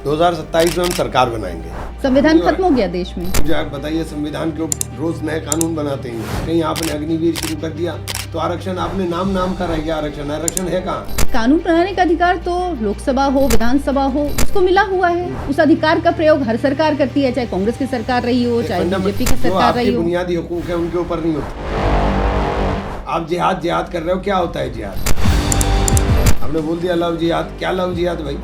2027 में हम सरकार बनाएंगे। संविधान खत्म हो गया देश में। मुझे आप बताइए, संविधान के रोज नए कानून बनाते हैं। कहीं आपने अग्निवीर शुरू कर दिया तो आरक्षण आपने नाम का रह गया। आरक्षण है कहाँ? कानून बनाने का अधिकार तो लोकसभा हो, विधानसभा हो, उसको मिला हुआ है। उस अधिकार का प्रयोग हर सरकार करती है, चाहे कांग्रेस की सरकार रही हो, चाहे बीजेपी की सरकार रही हो। बुनियादी हुकूक है उनके ऊपर नहीं होती। आप जिहाद कर रहे हो, क्या होता है जिहाद? आपने बोल दिया लव जिहाद। क्या लव जिहाद भाई?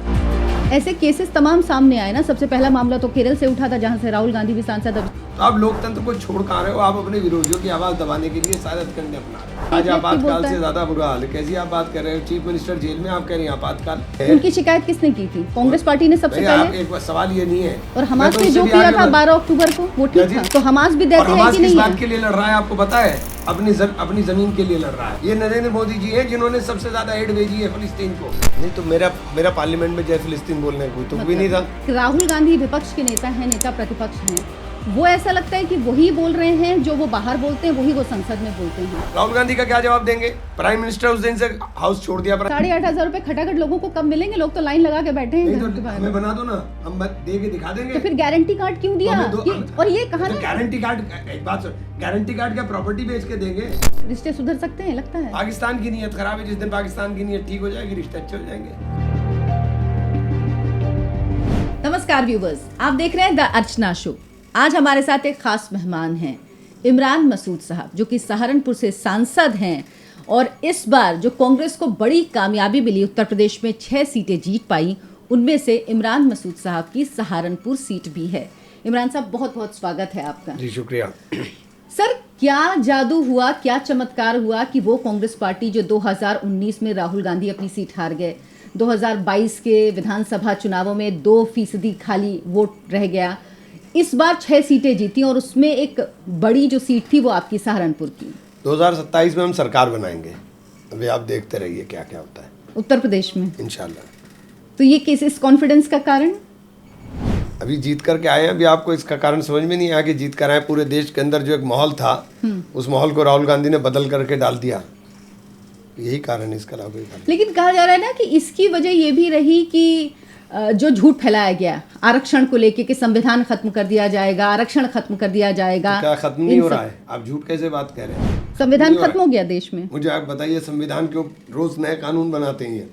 ऐसे केसेस तमाम सामने आए ना। सबसे पहला मामला तो केरल से उठा था, जहां से राहुल गांधी भी सांसद। तो आप लोकतंत्र को छोड़ कहाँ रहे हो? आप अपने विरोधियों की आवाज दबाने के लिए सारे हथकंडे अपना रहे हो। आज आपातकाल से ज्यादा बुरा हाल है। कैसी आप बात कर रहे हो? चीफ मिनिस्टर जेल में, आप कह रहे हैं आपातकाल। उनकी शिकायत किसने की थी? कांग्रेस पार्टी ने सबसे पहले। एक सवाल ये नहीं है। और हमास ने जो किया था 12 अक्टूबर को, वो ठीक था। तो हमास भी देते हैं कि नहीं? बात के लिए लड़ रहा है, आपको पता है? अपनी जमीन के लिए लड़ रहा है। ये नरेंद्र मोदी जी हैं जिन्होंने सबसे ज्यादा एड भेजी है फिलिस्तीन को। नहीं तो मेरा पार्लियामेंट में जय फिलिस्तीन बोलने का कोई तुक भी नहीं था। राहुल गांधी विपक्ष के नेता हैं, नेता प्रतिपक्ष हैं। वो ऐसा लगता है कि वही बोल रहे हैं जो वो बाहर बोलते हैं, वही वो संसद में बोलते हैं। राहुल गांधी का क्या जवाब देंगे? प्राइम मिनिस्टर उस दिन से हाउस छोड़ दिया। 8,500 रुपए खटाखट लोगों को कब मिलेंगे? लोग तो लाइन लगा के बैठे हैं। तो हमें बना दो ना, हम दे के दिखा देंगे। तो फिर गारंटी कार्ड क्यों दिया? और ये कहा ना, गारंटी कार्ड, एक बात सुन, गारंटी कार्ड क्या प्रॉपर्टी बेच के देंगे? रिश्ते सुधर सकते हैं लगता है। पाकिस्तान की नीयत खराब है। जिस दिन पाकिस्तान की नीयत ठीक हो जाएगी, रिश्ते अच्छे हो जाएंगे। नमस्कार व्यूवर्स, आप देख रहे हैं द अर्चना शो। आज हमारे साथ एक खास मेहमान हैं, इमरान मसूद साहब, जो कि सहारनपुर से सांसद हैं। और इस बार जो कांग्रेस को बड़ी कामयाबी मिली, उत्तर प्रदेश में 6 सीटें जीत पाई, उनमें से इमरान मसूद साहब की सहारनपुर सीट भी है। इमरान साहब, बहुत बहुत स्वागत है आपका। जी शुक्रिया। सर, क्या जादू हुआ, क्या चमत्कार हुआ कि वो कांग्रेस पार्टी जो 2019 में राहुल गांधी अपनी सीट हार गए, 2022 के विधानसभा चुनावों में 2% खाली वोट रह गया, इस बार 6 सीटें जीती और उसमें एक बड़ी जो सीट थी वो आपकी सहारनपुर की। 2027 में हम सरकार बनाएंगे। अभी आप देखते रहिए क्या क्या होता है उत्तर प्रदेश में, इंशाल्लाह। तो ये किस इस कॉन्फिडेंस का कारण? अभी जीत करके आए हैं। अभी आपको इसका कारण समझ में नहीं आया कि जीत कर आए। पूरे देश के अंदर जो एक माहौल था, उस माहौल को राहुल गांधी ने बदल करके डाल दिया। यही कारण है, इसका अलावा कोई कारण। लेकिन कहा जा रहा है ना कि इसकी वजह ये भी रही कि जो झूठ फैलाया गया आरक्षण को लेके कि संविधान खत्म कर दिया जाएगा, आरक्षण खत्म कर दिया जाएगा। तो क्या खत्म नहीं हो रहा है? आप झूठ कैसे बात कर रहे हैं? संविधान खत्म हो गया देश में। मुझे आप बताइए, संविधान के रोज नए कानून बनाते हैं।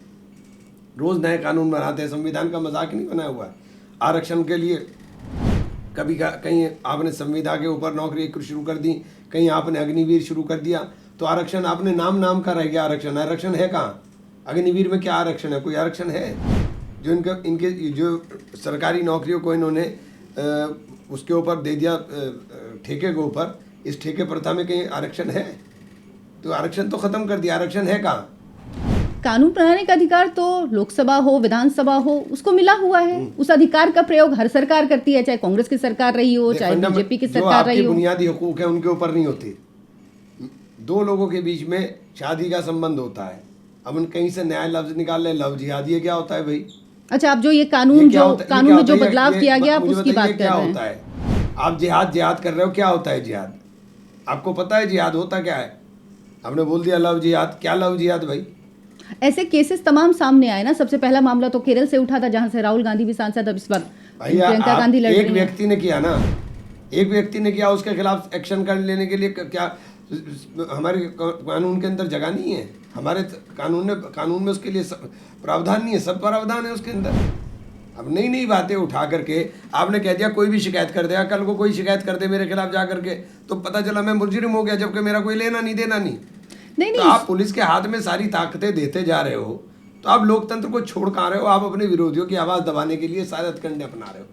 रोज नए कानून बनाते हैं। संविधान का मजाक नहीं बनाया हुआ है। आरक्षण के लिए कभी कहीं आपने संविधान के ऊपर नौकरी शुरू कर दी, कहीं आपने अग्निवीर शुरू कर दिया, तो आरक्षण आपने नाम का रह गया। आरक्षण है कहाँ? अग्निवीर में क्या आरक्षण है? कोई आरक्षण है? जो इनके जो सरकारी नौकरियों को इन्होंने उसके ऊपर दे दिया, ठेके के ऊपर, इस ठेके प्रथा में कहीं आरक्षण है? तो आरक्षण तो खत्म कर दिया। आरक्षण है कहाँ? कानून बनाने का अधिकार तो लोकसभा हो, विधानसभा हो, उसको मिला हुआ है। उस अधिकार का प्रयोग हर सरकार करती है, चाहे कांग्रेस की सरकार रही हो, चाहे बीजेपी की सरकार रही हो। बुनियादी हुकूक है उनके ऊपर नहीं होती। दो लोगों के बीच में शादी का संबंध होता है। अब उन कहीं से नया लफ्ज निकाल ले, लव जिहाद। ये क्या होता है भाई? अच्छा, आप जो ये कानून में जो बदलाव किया गया, आप उसकी बात कर रहे हैं। होता है? आप जिहाद कर रहे हो। क्या होता है जिहाद? आपको पता है जिहाद होता क्या है? आपने बोल दिया लव जिहाद। क्या लव जिहाद भाई? ऐसे केसेस तमाम सामने आए ना। सबसे पहला मामला तो केरल से उठा था, जहां से राहुल गांधी भी सांसद। अब इस बार प्रियंका गांधी लड़ रही हैं। एक व्यक्ति ने किया ना, एक व्यक्ति ने किया, उसके खिलाफ एक्शन कर लेने के लिए क्या हमारे कानून के अंदर जगह नहीं है? हमारे कानून में उसके लिए प्रावधान नहीं है? सब प्रावधान है उसके अंदर। अब नई बातें उठा करके आपने कह दिया कोई भी शिकायत कर देगा, कल को कोई शिकायत कर दे मेरे खिलाफ जा करके, तो पता चला मैं मुजरिम हो गया, जबकि मेरा कोई लेना नहीं देना नहीं। तो आप पुलिस के हाथ में सारी ताकतें देते जा रहे हो, तो आप लोकतंत्र को छोड़ कहाँ रहे हो? आप अपने विरोधियों की आवाज दबाने के लिए सारे हथकंडे अपना रहे हो।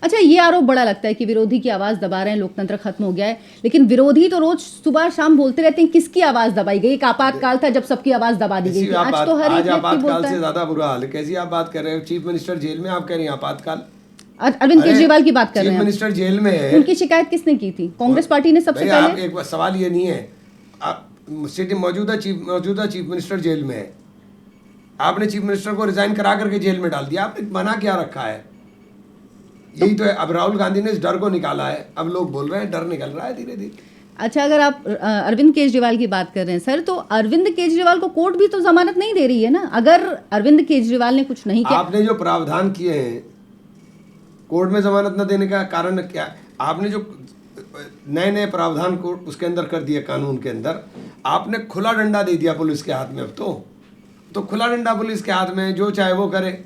अच्छा, ये आरोप बड़ा लगता है कि विरोधी की आवाज दबा रहे हैं, लोकतंत्र खत्म हो गया है। लेकिन विरोधी तो रोज सुबह शाम बोलते रहते हैं किसकी आवाज दबाई गई। एक आपातकाल था जब सबकी आवाज दबा दी गई थी। आज तो हर एक व्यक्ति बोलता है। से ज्यादा बुरा हाल है। कैसी आप बात कर रहे हो? चीफ मिनिस्टर जेल में, आप कह रही हैं आपातकाल। अरविंद केजरीवाल की बात कर रहे हैं। चीफ मिनिस्टर जेल में है। उनकी शिकायत किसने की थी? कांग्रेस पार्टी ने सबसे पहले। एक सवाल ये नहीं है, मौजूदा चीफ मिनिस्टर जेल में है। आपने चीफ मिनिस्टर को रिजाइन करा करके जेल में डाल दिया। आपने मना क्या रखा है? यही तो है। अब राहुल गांधी ने इस डर को निकाला है। अब लोग बोल रहे हैं डर निकल रहा है धीरे धीरे। अच्छा, अगर आप अरविंद केजरीवाल की बात कर रहे हैं सर, तो अरविंद केजरीवाल को कोर्ट भी तो जमानत नहीं दे रही है ना। अगर अरविंद केजरीवाल ने कुछ नहीं किया, आपने जो प्रावधान किए हैं कोर्ट में जमानत न देने का कारण क्या? आपने जो नए नए प्रावधान को उसके अंदर कर दिया, कानून के अंदर आपने खुला डंडा दे दिया पुलिस के हाथ में। अब तो खुला डंडा पुलिस के हाथ में, जो चाहे वो करे।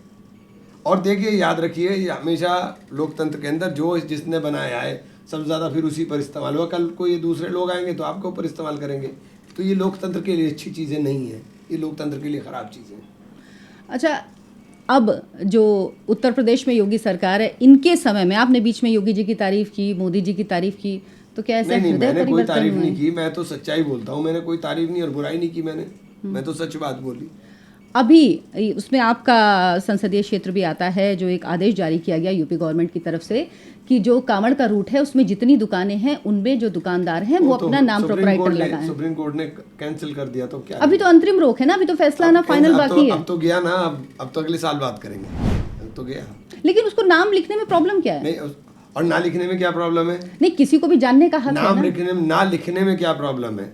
और देखिए, याद रखिए, ये हमेशा लोकतंत्र के अंदर जो जिसने बनाया है सबसे ज़्यादा फिर उसी पर इस्तेमाल हुआ। कल कोई दूसरे लोग आएंगे तो आपके ऊपर इस्तेमाल करेंगे। तो ये लोकतंत्र के लिए अच्छी चीज़ें नहीं है, ये लोकतंत्र के लिए ख़राब चीज़ें हैं। अच्छा, अब जो उत्तर प्रदेश में योगी सरकार है, इनके समय में आपने बीच में योगी जी की तारीफ की, मोदी जी की तारीफ की, तो क्या ऐसा नहीं, हृदय मैंने कोई परिवर्तन तारीफ हुए? नहीं की, मैं तो सच्चाई बोलता हूँ। मैंने कोई तारीफ नहीं और बुराई नहीं की मैं तो सच बात बोली। अभी उसमें आपका संसदीय क्षेत्र भी आता है, जो एक आदेश जारी किया गया यूपी गवर्नमेंट की तरफ से कि जो कांवड़ का रूट है उसमें जितनी दुकानें हैं उनमें जो दुकानदार हैं वो तो अपना नाम प्रोप्राइटर लगाएं। सुप्रीम कोर्ट ने कैंसिल कर दिया, तो क्या अभी तो अंतरिम रोक है ना, अभी तो फैसला आना फाइनल बाकी है। अब तो गया ना, अब तो अगले साल बात करेंगे। अब तो गया, लेकिन उसको नाम लिखने में प्रॉब्लम क्या है? नहीं, और ना लिखने में क्या प्रॉब्लम है? नहीं, किसी को भी जानने का हक है नाम ना। लिखने में, ना लिखने में क्या प्रॉब्लम है?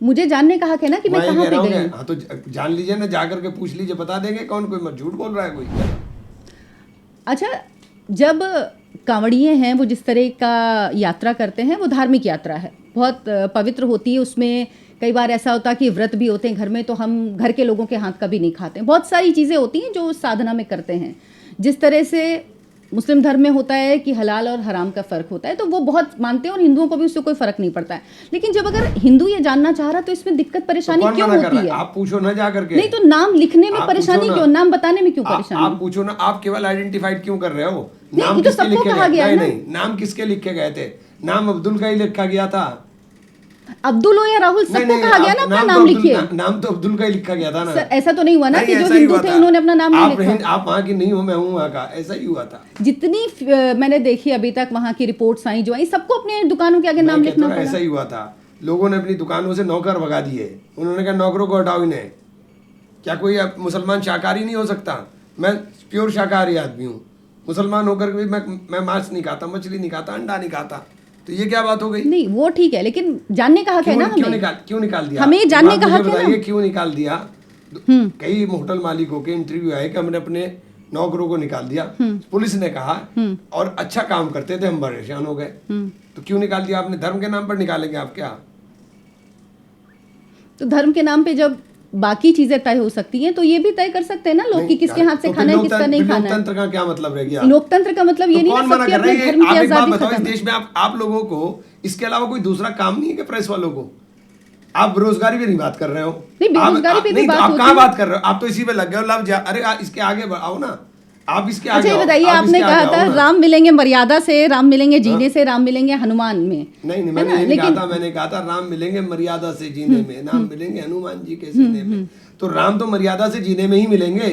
मुझे जानने का हक है ना कि मैं ये कहाँ कह पे रहा हूँ गई कि- हूँ। हाँ, तो जान लीजिए ना, जा करके पूछ लीजिए, बता देंगे कौन। कोई मत झूठ बोल रहा है कोई। अच्छा, जब कांवड़िए हैं वो जिस तरह का यात्रा करते हैं वो धार्मिक यात्रा है, बहुत पवित्र होती है। उसमें कई बार ऐसा होता है कि व्रत भी होते हैं घर में, तो हम घर के लोगों के हाथ का भी नहीं खाते हैं। बहुत सारी चीज़ें होती हैं जो साधना में करते हैं। जिस तरह से मुस्लिम धर्म में होता है कि हलाल और हराम का फ़र्क होता है, तो वो बहुत मानते हैं और हिंदुओं को भी उससे कोई फ़र्क नहीं पड़ता है। लेकिन जब अगर हिंदू ये जानना चाह रहा तो इसमें दिक्कत परेशानी कौन क्यों मना कर होती रहा है? है? आप पूछो ना जा करके। नहीं, तो नाम लिखने में आप परेशानी पूछो ना। क्यों, नाम बताने में क्यों परेशानी? आप पूछो ना, आप केवल आइडेंटिफाइड क्यों कर रहे हो? नहीं, नाम ये तो किसके सबको लिखे कहा गए? गया नहीं ना। नहीं, नाम किसके लिखे गए थे? नाम अब्दुल का ही लिखा गया था। अब्दुल हो या राहुल, नहीं, सबको नहीं, कहा गया ना अपना नाम तो लिखिए। नाम तो अब्दुल का ही लिखा गया था ना। सर, ऐसा तो नहीं हुआ ना कि जो ऐसा ही हिंदू हुआ थे था। उन्होंने अपना नाम नहीं लिखा। आप वहाँ की नहीं हो, मैं हूँ वहाँ का, ऐसा ही हुआ था। जितनी मैंने देखी अभी तक वहाँ की रिपोर्ट्स आई जो आई, सबको अपने दुकानों के आगे नाम मैं लिखना कहता हूँ, पड़ा। ऐसा ही हुआ था। लोगों ने अपनी दुकानों से नौकर भगा दिए। उन्होंने कहा नौकरों को हटाओ इन्हें। क्या कोई अब मुसलमान शाकाहारी नहीं हो सकता? मैं प्योर शाकाहारी आदमी हूँ। मुसलमान होकर भी मैं मांस नहीं खाता, मछली नहीं खाता, अंडा नहीं खाता। तो ये क्या बात हो गई? नहीं, वो ठीक है, लेकिन जानने का हक है ना हमें। क्यों निकाल दिया? हमें जानने का हक है बताइए, ना। क्यों निकाल दिया? कई होटल मालिकों के इंटरव्यू आए कि हमने अपने नौकरों को निकाल दिया। पुलिस ने कहा, और अच्छा काम करते थे, हम परेशान हो गए। तो क्यों निकाल दिया आपने? धर्म के नाम पर निकालेंगे आप क्या? तो धर्म के नाम पे जब बाकी चीजें तय हो सकती हैं तो ये भी तय कर सकते हैं ना लोग कि किसके हाथ से तो खाना है, किसका नहीं खाना है। लोकतंत्र का क्या मतलब रह गया? लोकतंत्र का मतलब ये तो नहीं कौन ना मना सबके कर रहा अपने है? धर्म की आप एक बात आजादी बताओ, इस खत्म है। देश में आप लोगों को इसके अलावा कोई दूसरा काम नहीं है कि प्रेस वालों को? आप बेरोजगारी पे नहीं बात कर रहे हो? नहीं, बेरोजगारी पे भी नहीं, तो बात आप होती कहाँ है। बात कर रहे हो? आप तो इसी पे लग गए हो। अरे इसके आगे आओ ना, आप इसके आगे अच्छा, ये आओ, बताइए, आप आपने इसके कहा आगे था आओ ना। राम मिलेंगे मर्यादा से, राम मिलेंगे जीने से, राम मिलेंगे हनुमान में। नहीं, है मैंने ना? ये नहीं कहा लेकिन था। मैंने कहा था राम मिलेंगे मर्यादा से जीने में, नाम मिलेंगे हनुमान जी के सीने में। तो राम तो मर्यादा से जीने में ही मिलेंगे।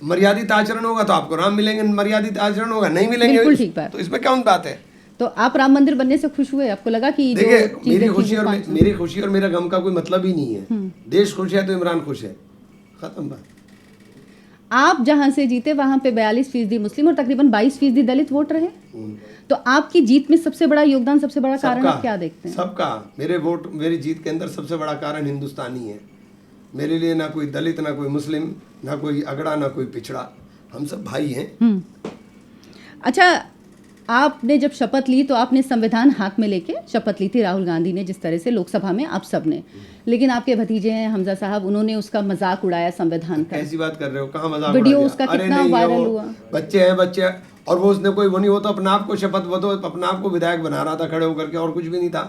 मर्यादित आचरण होगा तो आपको राम मिलेंगे, मर्यादित आचरण होगा नहीं मिलेंगे। बिल्कुल ठीक बात। तो इसमें कौन बात है? तो आप राम मंदिर बनने से खुश हुए? आपको लगा कि जो देखिए, चीजें मेरी थी खुशी वो और 500 मेरी खुशी और मेरा गम का कोई मतलब ही नहीं है। देश खुश है तो इमरान खुश है, खत्म बात। आप जहां से जीते वहां पे 42% मुस्लिम और तकरीबन 22% दलित वोट रहे। तो आपकी जीत में सबसे बड़ा योगदान, सबसे बड़ा कारण आप क्या देखते हैं? सबका। मेरे वोट, मेरी जीत के अंदर सबसे बड़ा कारण हिंदुस्तानी है। मेरे लिए ना कोई दलित, ना कोई मुस्लिम, ना कोई अगड़ा, ना कोई पिछड़ा, हम सब भाई हैं। अच्छा, आपने जब शपथ ली तो आपने संविधान हाथ में लेके शपथ ली थी, राहुल गांधी ने जिस तरह से लोकसभा में, आप सब ने। लेकिन आपके भतीजे हैं हमजा साहब, उन्होंने उसका मजाक उड़ाया संविधान का। कैसी बात कर रहे हो? कहाँ मजाक वीडियो उड़ा दिया? उसका अरे कितना नहीं, वायरल वो हुआ। बच्चे हैं, बच्चे। और वो उसने कोई वो नहीं, वो तो अपने आप को शपथ, वो तो अपने आप को विधायक बना रहा था खड़े होकर के, और कुछ भी नहीं था।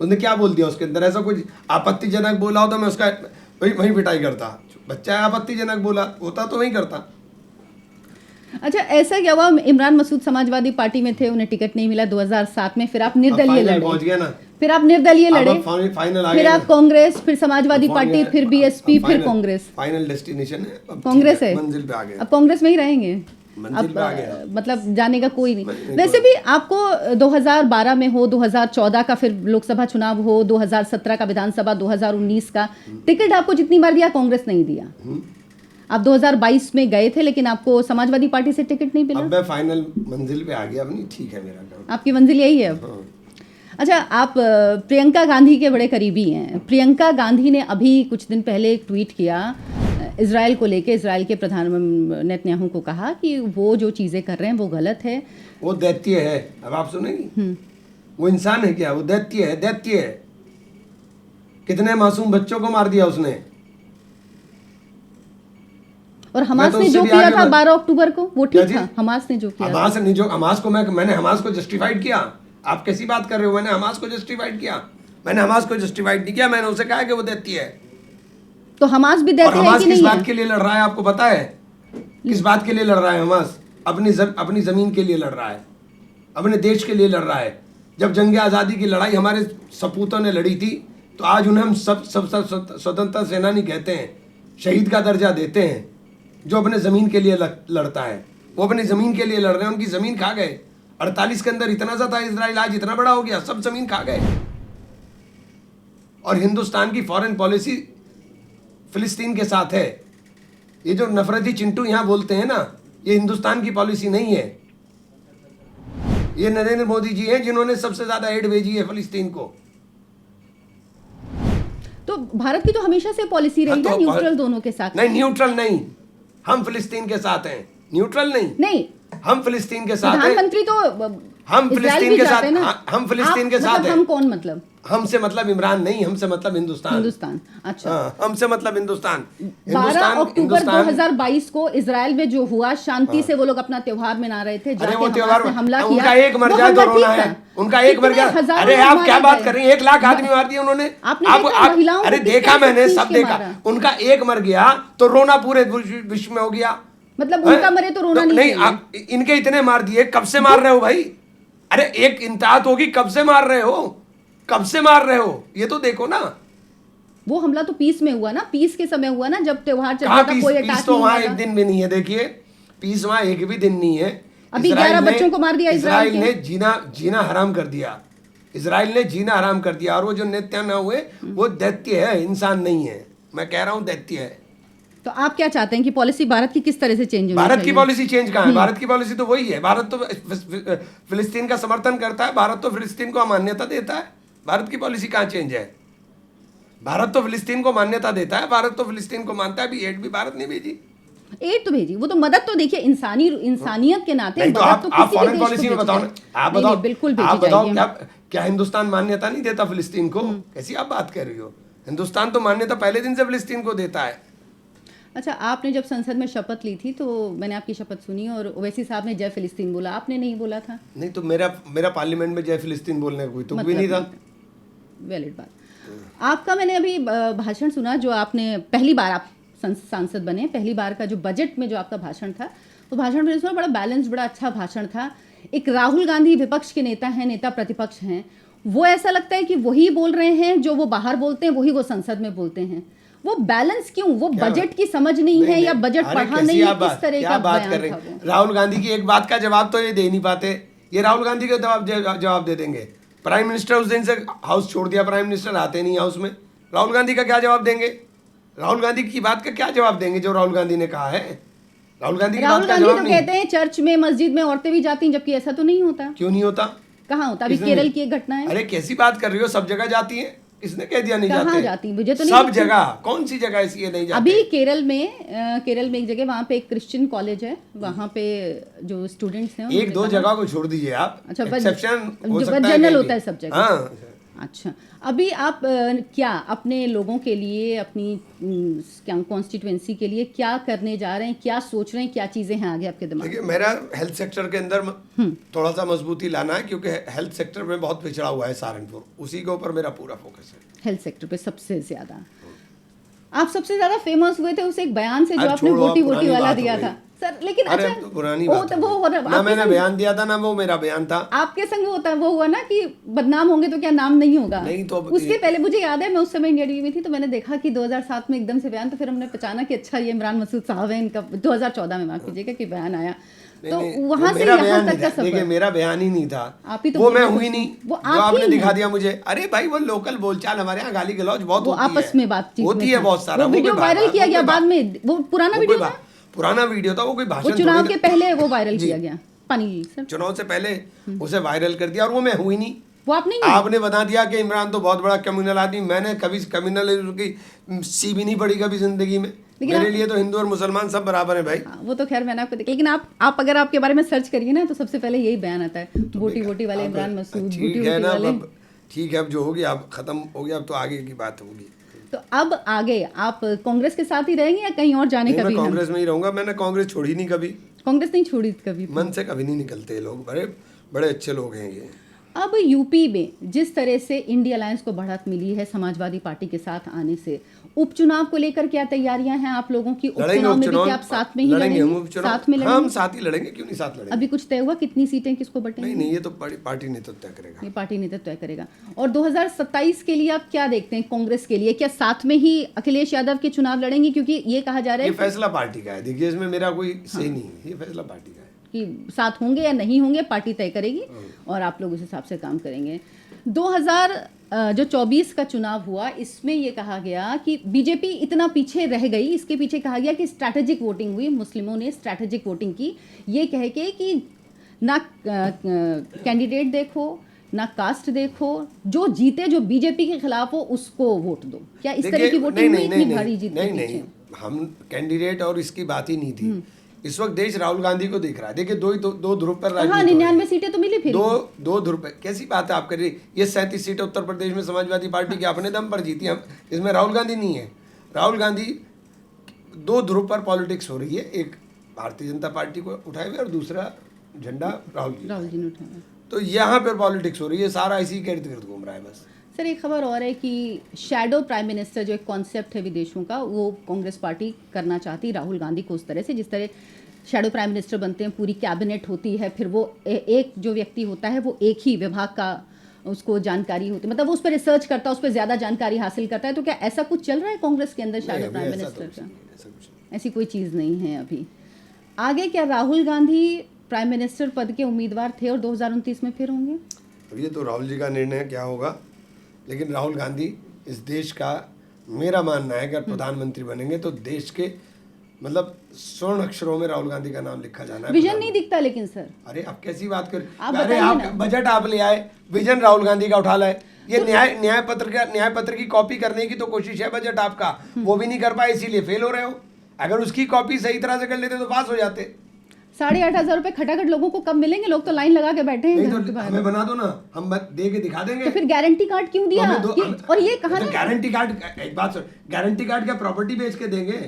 उसने क्या बोल दिया उसके अंदर? ऐसा कुछ आपत्तिजनक बोला हो तो मैं उसका वही पिटाई करता। बच्चा है, आपत्तिजनक बोला होता तो वही करता। अच्छा, ऐसा क्या हुआ? इमरान मसूद समाजवादी पार्टी में थे, उन्हें टिकट नहीं मिला 2007 में, फिर आप निर्दलीय लड़े। पहुंच गया ना, फिर आप निर्दलीय लड़े, फाइनल आ फिर गया आप कांग्रेस, फिर समाजवादी पार्टी, फिर बीएसपी, फिर कांग्रेस। फाइनल डेस्टिनेशन है, अब कांग्रेस है, मंजिल पे आ गए। अब कांग्रेस में ही रहेंगे। मंजिल पे आ गया। मतलब जाने का कोई नहीं। वैसे भी आपको 2012 में हो, 2014 का फिर लोकसभा चुनाव हो, 2017 का विधानसभा, 2019 का, टिकट आपको जितनी बार दिया कांग्रेस नहीं दिया। आप 2022 में गए थे लेकिन आपको समाजवादी पार्टी से टिकट नहीं मिला। अब मैं फाइनल मंजिल पे आ गया। अब नहीं, ठीक है मेरा काम। आपकी मंजिल यही है अब। हाँ। अच्छा, आप प्रियंका गांधी के बड़े करीबी हैं। प्रियंका गांधी ने अभी कुछ दिन पहले एक ट्वीट किया, इजराइल को लेके इजराइल के प्रधान नेतन्याहू को कहा कि वो जो चीज़ें कर रहे हैं वो गलत है। वो दैत्य है। अब आप सुनेंगी, वो इंसान है क्या? वो दैत्य है, दैत्य है। कितने मासूम बच्चों को मार दिया उसने। और हमास तो ने उससे जो भी किया आगे था बढ़- 12 अक्टूबर को वो क्या ठीक जी? था। हमास ने जो किया हमास ने जो हमास को मैंने हमास को जस्टिफाइड किया। आप कैसी बात कर रहे हो? मैंने हमास को जस्टिफाइड किया? मैंने हमास को जस्टिफाइड नहीं किया। मैंने उसे कहा कि वो दैत्य है। तो हमास भी और देते हैं हमास कि किस नहीं बात है? के लिए लड़ रहा है आपको पता है? किस बात के लिए लड़ रहा है हमास? अपनी जमीन के लिए लड़ रहा है, अपने देश के लिए लड़ रहा है। जब जंग आज़ादी की लड़ाई हमारे सपूतों ने लड़ी थी, तो आज उन्हें हम सब स्वतंत्रता सेनानी कहते हैं, शहीद का दर्जा देते हैं। जो अपने ज़मीन के लिए लड़ता है, वो अपनी ज़मीन के लिए लड़ रहे हैं। उनकी ज़मीन खा गए। 48 के अंदर इतना सा था इजराइल, आज इतना बड़ा हो गया, सब ज़मीन खा गए। और हिंदुस्तान की फॉरेन पॉलिसी फिलिस्तीन के साथ है। ये जो नफरती चिंटू यहाँ बोलते हैं ना, ये हिंदुस्तान की पॉलिसी नहीं है। ये नरेंद्र मोदी जी हैं जिन्होंने सबसे ज्यादा एड भेजी है फिलिस्तीन को। तो भारत की तो हमेशा से पॉलिसी रही ना न्यूट्रल दोनों के साथ। नहीं, न्यूट्रल नहीं, हम फिलिस्तीन के साथ हैं। न्यूट्रल नहीं, नहीं, हम फिलिस्तीन के साथ हैं। प्रधानमंत्री तो हम इजराइल फिलिस्तीन भी के जाते साथ, हैं ना। हम फिलिस्तीन के साथ हैं। हम कौन मतलब? हमसे मतलब इमरान नहीं, हमसे मतलब हिंदुस्तान। हिंदुस्तान, अच्छा। हाँ, हमसे मतलब हिंदुस्तान। 12 अक्टूबर 2022 को इजराइल में जो हुआ, शांति से वो लोग अपना त्योहार मना रहे थे। अरे वो जाके त्योहार हमास ने हमला किया। उनका एक मर वो जाए तो हमला रोना ठीक है। था। उनका एक मर कितने गया। हजारों अरे लोग आप क्या मारे बात गए। कर रही हैं? 1 लाख आदमी मार दिए उन्होंने। आपने देखा महिलाओं को अरे किस देखा तरह से मैंने, खींच सब के देखा। मारा। उनका एक मर गया तो रोना पूरे विश्व में हो गया। मतलब उनका मरे तो रोना नहीं नहीं, चाहिए। आप इनके इतने मार दिए, कब से मार रहे हो भाई? अरे एक इंतहात होगी, कब से मार रहे हो? कब से मार रहे हो? ये तो देखो ना। वो हमला तो पीस में हुआ ना, पीस के समय हुआ ना, जब त्योहार चल कहाँ रहा था। पीस? कोई पीस अटैक तो नहीं वहां हुआ एक था। दिन भी नहीं है। देखिए, पीस वहां एक भी दिन नहीं है। अभी इजराइल 11 ने- बच्चों को मार दिया इजराइल इजराइल ने जीना हराम कर दिया। इजराइल ने जीना हराम कर दिया। और वो जो नेतन्याहू हुए, वो दैत्य है, इंसान नहीं है। मैं कह रहा हूँ दैत्य है। तो आप क्या चाहते हैं कि पॉलिसी भारत की किस तरह से चेंज होनी भारत चाहिए? की पॉलिसी चेंज कहाँ है? भारत की पॉलिसी तो वही है। भारत तो फिलिस्तीन का समर्थन करता है। भारत तो फिलिस्तीन को मान्यता देता है। भारत की पॉलिसी कहाँ चेंज है? भारत तो फिलिस्तीन को मान्यता देता है। भारत तो फिलिस्तीन को मानता है। अभी एड भी भारत ने भेजी। एड तो भेजी, वो तो मदद तो देखिए इंसानियत के नाते नहीं तो मदद आप तो किसी भी फॉरेन देश को पॉलिसी में भेजी बताओ ना। जाए। आप नहीं, बताओ, नहीं, बिल्कुल आप भेजी बताओ जाएगी। क्या हिंदुस्तान मान्यता नहीं देता फिलिस्तीन को? कैसी आप बात कर रही हो? हिंदुस्तान तो मान्यता पहले दिन से फिलिस्तीन को देता है। अच्छा, आपने जब संसद में शपथ ली थी तो मैंने आपकी शपथ सुनी और ओवैसी साहब ने जय फिलिस्तीन बोला, आपने नहीं बोला था। नहीं तो मेरा पार्लियामेंट में जय फिलिस्तीन बोलने का कोई तुक भी नहीं था। वैलिड बात। आपका मैंने अभी भाषण सुना, जो आपने पहली बार आप सांसद बने, पहली बार का जो बजट में जो आपका भाषण था, वो भाषण मैंने सुना, बड़ा बैलेंस, बड़ा अच्छा भाषण था। एक राहुल गांधी विपक्ष के नेता हैं, नेता प्रतिपक्ष हैं, वो ऐसा लगता है कि वही बोल रहे हैं जो वो बाहर बोलते हैं, वही वो संसद में बोलते हैं। वो बैलेंस क्यों? वो बजट की समझ नहीं है या बजट पढ़ा नहीं है? किस तरह का बात कर बयान रहे था हैं? वो? राहुल गांधी की एक बात का जवाब तो ये दे नहीं पाते। ये राहुल गांधी का जवाब दे देंगे। प्राइम मिनिस्टर उस दिन से हाउस छोड़ दिया। प्राइम मिनिस्टर आते नहीं हाउस में। राहुल गांधी का क्या जवाब देंगे? राहुल गांधी की बात का क्या जवाब देंगे जो राहुल गांधी ने कहा है? राहुल गांधी की बात का जवाब तो नहीं। कहते हैं चर्च में, मस्जिद में औरतें भी जाती हैं, जबकि ऐसा तो नहीं होता। क्यों नहीं होता? कहाँ होता? अभी किसने केरल नहीं? की एक घटना है। अरे कैसी बात कर रही हो? सब जगह जाती है। किसने कह दिया नहीं कहाँ जाते? जाती? मुझे तो नहीं सब दिखती। जगह। कौन सी जगह ऐसी है नहीं जाते? अभी केरल में एक जगह, वहाँ पे एक क्रिश्चियन कॉलेज है, वहाँ पे जो स्टूडेंट्स हैं एक दो जगह को छोड़ दीजिए आप। अच्छा, एक्सेप्शन हो जो सकता है जनरल कहीं होता भी। है सब जगह। हाँ। अच्छा, अभी आप क्या अपने लोगों के लिए, अपनी क्या कॉन्स्टिट्यूएंसी के लिए क्या करने जा रहे हैं? क्या सोच रहे हैं? क्या चीज़ें हैं आगे आपके दिमाग में? देखिए, मेरा हेल्थ सेक्टर के अंदर थोड़ा सा मजबूती लाना है, क्योंकि हेल्थ सेक्टर में बहुत पिछड़ा हुआ है सहारनपुर। उसी के ऊपर मेरा पूरा फोकस है। हेल्थ सेक्टर पे सबसे ज्यादा आप सबसे ज्यादा फेमस हुए थे उस एक बयान से जो अरे आपने छोड़ो, वोटी अब वोटी पुरानी वाला बात हो दिया गई। था सर। लेकिन अरे अच्छा, अब तो पुरानी वो बात तो हो वो गई। हो रहा, ना आपके मैंने संग- बयान दिया था, ना वो मेरा बयान था। आपके संग वो हुआ ना कि बदनाम होंगे तो क्या नाम नहीं होगा। नहीं तो अब उसके पहले मुझे याद है, मैं उस समय इंडिया टीवी में थी, तो मैंने देखा कि 2007 में एकदम से बयान, तो फिर हमने पहचाना कि अच्छा ये इमरान मसूद साहब है। इनका 2014 में माफ कीजिएगा कि बयान आया। तो वहां से यहाँ तक का देखिए, सफर मेरा बयान ही नहीं था। आप ही तो वो बोले मैं थे हुई उसमें। नहीं, वो जो आप आपने ही दिखा हैं। दिया मुझे। अरे भाई, वो लोकल बोलचाल हमारे यहाँ गाली गलौज बहुत वो होती है। आपस में बातचीत होती है था। बहुत सारा। वो वीडियो कोई वायरल बात- किया वो गया कोई बाद में, वो पुराना वो वीडियो कोई था, पुराना वीडियो था। वो कोई वो भाषण चुनाव थोड़ी के ना- पहले वो वायरल जी। किया गया। पानी सर, चुनाव से पहले उसे वायरल कर दिया, और वो मैं हुई नहीं। वो आप नहीं हुए? आपने बता दिया कि इमरान तो बहुत बड़ा कम्युनल आदमी। मैंने कभी कम्युनल की सी भी नहीं पढ़ी कभी जिंदगी में। लेकिन मेरे लिए तो हिंदू और मुसलमान सब बराबर है भाई। हाँ, वो तो खैर मैंने आपको लेकिन आप अगर आपके बारे में सर्च करिए ना तो सबसे पहले यही बयान आता है, बोटी बोटी वाले इमरान मसूद, ठीक बोटी है बोटी ना, वाले। अब ठीक है, अब जो हो गया अब खत्म हो गया, अब तो आगे की बात होगी। तो अब आगे आप कांग्रेस के साथ ही रहेंगे या कहीं और जाने नहीं, का मैं भी है? कांग्रेस में ही रहूंगा, मैंने कांग्रेस छोड़ी नहीं कभी, कांग्रेस नहीं छोड़ी कभी? मन से कभी नहीं निकलते ये लोग, बड़े बड़े अच्छे लोग हैं ये। अब यूपी में जिस तरह से इंडिया अलायंस को बढ़त मिली है समाजवादी पार्टी के साथ आने से, उपचुनाव को लेकर क्या तैयारियां हैं आप लोगों की? लड़ेंगे उपचुनाव में भी उपचुनाव, क्या आप साथ में ही लड़ेंगे हम लड़ेंगे? उपचुनाव, साथ में हाँ, हम लड़ेंगे? साथ ही लड़ेंगे, क्यों नहीं साथ लड़ेंगे। अभी कुछ तय हुआ कितनी सीटें किसको बटेंगी? नहीं नहीं, ये तो पार्टी नहीं तो तय करेगा। ये पार्टी नेतृत्व तय करेगा। और 2027 के लिए आप क्या देखते हैं कांग्रेस के लिए? क्या साथ में ही अखिलेश यादव के चुनाव लड़ेंगे? क्योंकि ये कहा जा रहा ये है फैसला पार्टी का है, देखिए इसमें मेरा कोई सही नहीं है, ये फैसला पार्टी का है कि साथ होंगे या नहीं होंगे, पार्टी तय करेगी और आप लोग उस हिसाब से काम करेंगे। 2024 का चुनाव हुआ, इसमें ये कहा गया कि बीजेपी इतना पीछे रह गई, इसके पीछे कहा गया कि स्ट्रैटेजिक वोटिंग हुई, मुस्लिमों ने स्ट्रैटेजिक वोटिंग की, ये कह के कि ना कैंडिडेट देखो ना कास्ट देखो, जो जीते जो बीजेपी के खिलाफ हो उसको वोट दो। क्या इस तरह की वोटिंग हुई इतनी भारी जीत के नहीं, पीछे? हम कैंडिडेट और इसकी बात ही नहीं थी। इस वक्त देश राहुल गांधी को देख रहा है, देखिए दो ध्रुव पर हाँ, राजनीति हो रही है। 99 सीटें तो मिली फिर। दो ध्रुव पे कैसी बात है आप कर रही? ये 37 सीटें उत्तर प्रदेश में समाजवादी पार्टी की अपने दम पर जीती, हम इसमें राहुल गांधी नहीं है। राहुल गांधी दो ध्रुव पर पॉलिटिक्स हो रही है, एक भारतीय जनता पार्टी को उठाए हुए और दूसरा झंडा राहुल जी ने उठाया। तो यहाँ पर पॉलिटिक्स हो रही है, सारा इसी के इर्द गिर्द घूम रहा है बस। सर एक खबर और है कि शैडो प्राइम मिनिस्टर जो एक कॉन्सेप्ट है विदेशों का, वो कांग्रेस पार्टी करना चाहती राहुल गांधी को उस तरह से, जिस तरह शैडो प्राइम मिनिस्टर बनते हैं, पूरी कैबिनेट होती है, फिर वो एक जो व्यक्ति होता है वो एक ही विभाग का उसको जानकारी होती है, मतलब वो उस पर रिसर्च करता है, उस पर ज़्यादा जानकारी हासिल करता है। तो क्या ऐसा कुछ चल रहा है कांग्रेस के अंदर शैडो प्राइम मिनिस्टर का? ऐसी कोई चीज़ नहीं है अभी। आगे क्या राहुल गांधी प्राइम मिनिस्टर पद के उम्मीदवार थे और 2029 में फिर होंगे? अब ये तो राहुल जी का निर्णय क्या होगा, लेकिन राहुल गांधी इस देश का, मेरा मानना है अगर प्रधानमंत्री बनेंगे तो देश के मतलब स्वर्ण अक्षरों में राहुल गांधी का नाम लिखा जाना है। विजन नहीं दिखता लेकिन सर। अरे आप कैसी बात कर, आप अरे बताइए आप ना। बजट आप ले आए, विजन राहुल गांधी का उठा लाए, ये न्याय पत्र की कॉपी करने की तो कोशिश है बजट आपका, वो भी नहीं कर पाए इसीलिए फेल हो रहे हो। अगर उसकी कॉपी सही तरह से कर लेते तो पास हो जाते। 8,500 रुपए खटाखट लोगों को कब मिलेंगे? लोग तो लाइन लगा के बैठे हैं नहीं घर के तो बाहर। हमें बना दो ना, हम दे के दिखा देंगे। तो फिर गारंटी कार्ड क्यों दिया? और ये कहा ना, गारंटी कार्ड, एक बात सुन, गारंटी कार्ड क्या प्रॉपर्टी बेच के देंगे?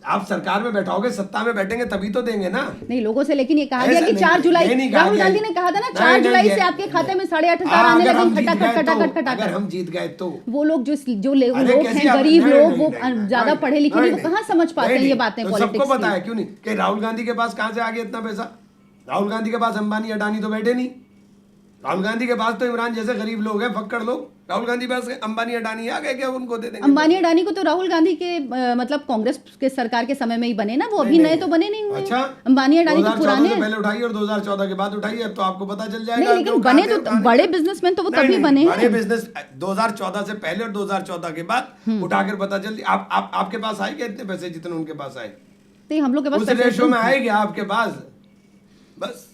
आप सरकार में बैठाओगे, सत्ता में बैठेंगे तभी तो देंगे ना। नहीं लोगों से, लेकिन ये कहा गया कि नहीं, 4 जुलाई, ये नहीं कहा राहुल गया। गांधी ने कहा था ना नहीं, 4 नहीं, जुलाई ये- से आपके खाते में 8,500 आने अगर हम लगे, जीत खटाखट गए तो, खटाखट अगर खटाखट। हम जीत गए तो वो लोग जो अरे लोग कैसी हैं आप- गरीब नहीं, लोग, नहीं, वो नहीं, ज्यादा नहीं, पढ़े लिखे नहीं, वो कहाँ समझ पाते हैं ये बातें तो पॉलिटिक्स सबको पता की। है क्यों नहीं कि राहुल गांधी के पास कहाँ से आ गया इतना पैसा? राहुल गांधी के पास अंबानी अडानी तो बैठे नहीं, राहुल गांधी के पास तो इमरान जैसे गरीब लोग हैं, फक्कड़ लोग। राहुल गांधी के पास अंबानी अडानी आ गए, क्या उनको दे देंगे? अंबानी अडानी को तो राहुल गांधी के मतलब कांग्रेस के सरकार के समय में ही बने ना, वो अभी नए तो बने नहीं हुए। अच्छा, अंबानी अडानी तो 2014 पुराने से हैं। पहले उठाई और 2014 के बाद उठाई, अब तो आपको पता चल जाएगा। नहीं लेकिन बने तो बड़े बिजनेसमैन तो वो तभी बने बड़े हैं। बिजनेस 2014 से पहले और 2014 के बाद उठाकर पता चल। आप आपके पास आए क्या इतने पैसे जितने उनके पास आए? तो हम लोग के पास उस पैसे रेशो तो- में आएगा आपके पास, बस।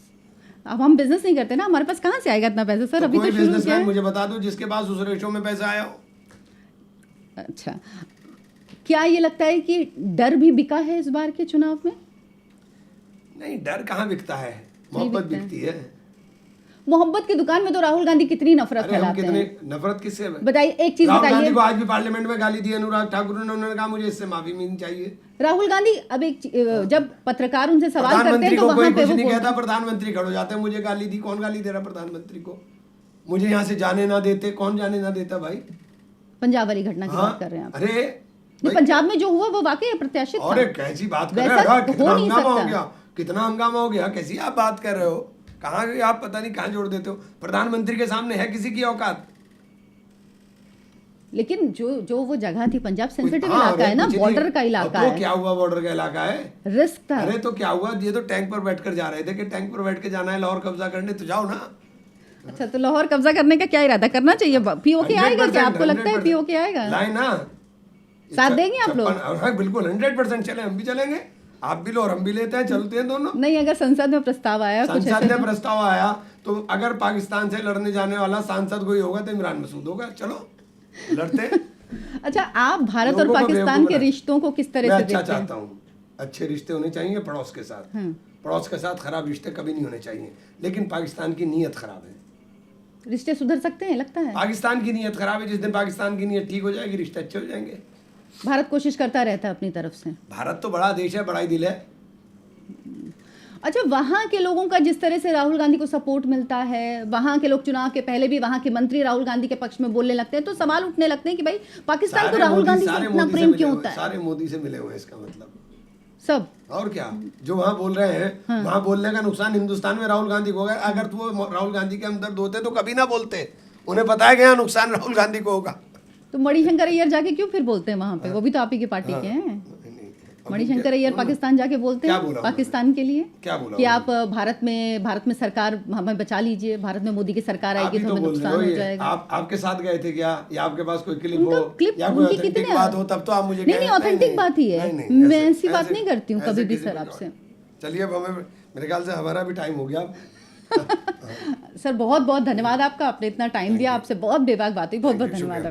अब हम बिजनेस नहीं करते ना, हमारे पास कहाँ से आएगा इतना पैसा सर? अभी कोई तो शुरू किया बिजनेसमैन है। मुझे बता दो जिसके पास उस रेशो में पैसा आया हो। अच्छा, क्या ये लगता है कि डर भी बिका है इस बार के चुनाव में? नहीं, डर कहाँ बिकता है, मोहब्बत बिकता है। बिकती है। मोहब्बत की दुकान में तो राहुल गांधी कितनी नफरत अरे हम फैलाते कितने हैं। नफरत किससे? बताइए एक चीज राहुल गांधी बताइए। को आज भी पार्लियामेंट में गाली दी अनुराग ठाकुर ने, उन्होंने कहा मुझे इससे माफी मिलनी चाहिए। राहुल गांधी अब जब पत्रकार उनसे सवाल करते हैं प्रधानमंत्री तो को वहां कोई पे कुछ वो नहीं बोलते कहता, हैं। प्रधानमंत्री खड़े हो जाते हैं, मुझे गाली दी। कौन गाली दे रहा प्रधानमंत्री को? मुझे यहाँ से जाने ना देते, कौन जाने ना देता भाई? पंजाब वाली घटना की हाँ, बात कर रहे हैं आप? अरे नहीं, पंजाब में जो हुआ वो वाकई अप्रत्याशित था। अरे कैसी बात कर वैसा रहे हो? तो कितना हो नहीं हंगामा हो सकता। गया, कितना हंगामा हो गया, कैसी आप बात कर रहे हो? कहाँ गए आप, पता नहीं कहाँ जोड़ देते हो। प्रधानमंत्री के सामने है किसी की औकात? लेकिन जो वो जगह थी, पंजाब सेंसिटिव हाँ, इलाका है ना, कुछ नहीं। बॉर्डर का इलाका तो है, क्या हुआ, बॉर्डर का इलाका है, रिस्क था। अरे तो क्या हुआ, ये तो टैंक पर बैठकर जा रहे थे कि टैंक पर बैठ के जाना है लाहौर कब्जा करने, तो जाओ ना। अच्छा, तो लाहौर कब्जा करने का क्या इरादा करना चाहिए? पीओके आएगा क्या? आपको लगता है 100% पीओके आएगा? लाए ना, साथ देंगे आप लोग? हाँ बिल्कुल 100% चले, हम भी चलेंगे, आप भी लो और हम भी लेते हैं, चलते हैं दोनों। नहीं, अगर संसद में प्रस्ताव आया कुछ संसद ऐसे में प्रस्ताव आया तो अगर पाकिस्तान से लड़ने जाने वाला सांसद कोई होगा तो इमरान मसूद होगा, चलो लड़ते हैं। अच्छा, आप भारत और लोगों को पाकिस्तान बेवकूफ के बना- रिश्तों को किस तरह मैं से अच्छा देखते हैं? चाहता हूँ, अच्छे रिश्ते होने चाहिए पड़ोस के साथ। पड़ोस के साथ खराब रिश्ते कभी नहीं होने चाहिए, लेकिन पाकिस्तान की नीयत खराब है। रिश्ते सुधर सकते हैं, लगता है? पाकिस्तान की नीयत खराब है। जिस दिन पाकिस्तान की नीयत ठीक हो जाएगी, रिश्ते अच्छे हो जाएंगे। भारत कोशिश करता रहता है अपनी तरफ से। भारत तो बड़ा देश है, बड़ा ही दिल है। अच्छा, वहाँ के लोगों का जिस तरह से राहुल गांधी को सपोर्ट मिलता है, वहाँ के लोग चुनाव के पहले भी वहाँ के मंत्री राहुल गांधी के पक्ष में बोलने लगते हैं, तो सवाल उठने लगते हैं कि भाई पाकिस्तान को राहुल गांधी से इतना प्रेम क्यों होता है? सारे मोदी से मिले हुए हैं, इसका मतलब। सब और क्या, जो वहाँ बोल रहे हैं वहाँ बोलने का नुकसान हिंदुस्तान में राहुल गांधी को होगा। अगर तो वो राहुल गांधी के हमदर्द होते तो कभी ना बोलते, उन्हें पता है कि यहाँ नुकसान राहुल गांधी को होगा। तो मणिशंकर अय्यर जाके क्यों फिर बोलते हैं वहाँ पे? वो भी तो आप ही की पार्टी के हैं। मणिशंकर अय्यर पाकिस्तान जाके बोलते क्या हैं बोला पाकिस्तान के लिए क्या बोला कि आप भारत में सरकार हमें बचा लीजिए, भारत में मोदी की सरकार आप आएगी ही तो तो हमें बोल रहे नुकसान हो हो ये। जाएगा। आपके साथ गए थे क्या, या आपके पास कोई क्लिप उनका हो क्लिप या कोई उनकी ऑथेंटिक कितने बात हो, तब तो आप मुझे नहीं, कहें। ऑथेंटिक बात ही है। नहीं, मैं ऐसी बात नहीं करती हूँ कभी भी किसी सर को- आपसे। चलिए, अब हमें, मेरे ख्याल से हमारा भी टाइम हो गया। सर बहुत बहुत धन्यवाद आपका, आपने इतना टाइम दिया, आपसे बहुत बेबाक बात हुई, बहुत बहुत Thank you, धन्यवाद शुक्रिया।